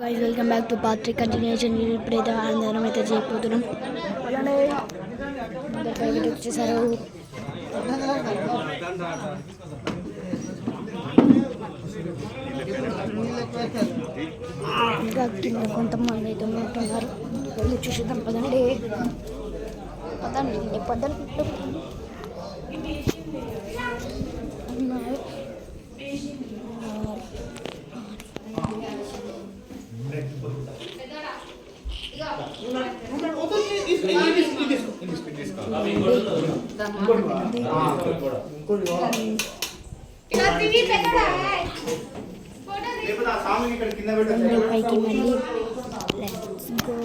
guys, welcome back to part 3 continuation. ఇప్పుడైతే అందరం అయితే చేయకపోతున్నాం. అలానే అందరు పైకి వచ్చేసారు. ఇంకా కింద కొంతమంది అయితే ఉంటున్నారు. వెళ్ళి చూసేద్దాం పదండి. పైకి మళ్ళీ లెట్స్ గో.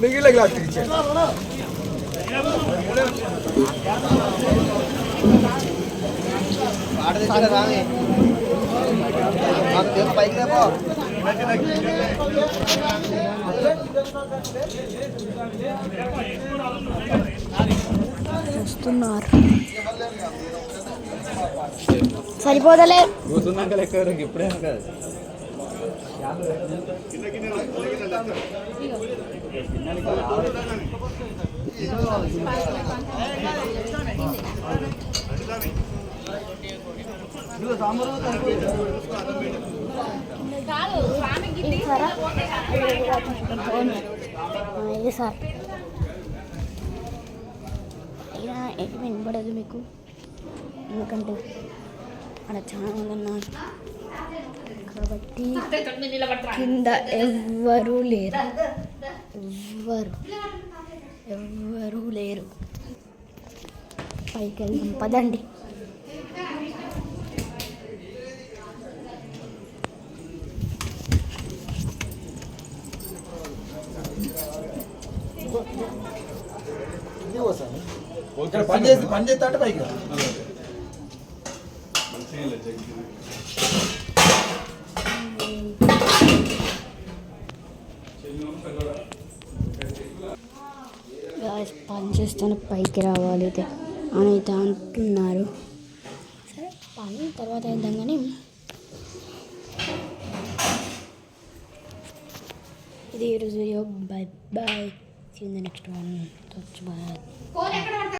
मिगिले ग्लास नीचे आड़ दे चला रांगे आप देख बाइक ले पो వస్తున్నారు. సరిపోదలే కూర్చున్నాక లెక్క ఇప్పుడే కదా సార్ అయినా ఎటు వినపడదు మీకు, ఎందుకంటే అక్కడ చాలా మంది ఉన్నారు కాబట్టి కింద ఎవ్వరూ లేరు. పైకి వెళ్దాం పదండి. పని చేస్తా అంటే పైకి పని చేస్తాను పైకి రావాలి అని అయితే అంటున్నారు. సరే పని తర్వాత వేద్దాం కానీ ఇది ఈరోజు వీడియో. Bye bye, see you in the next one. Bye.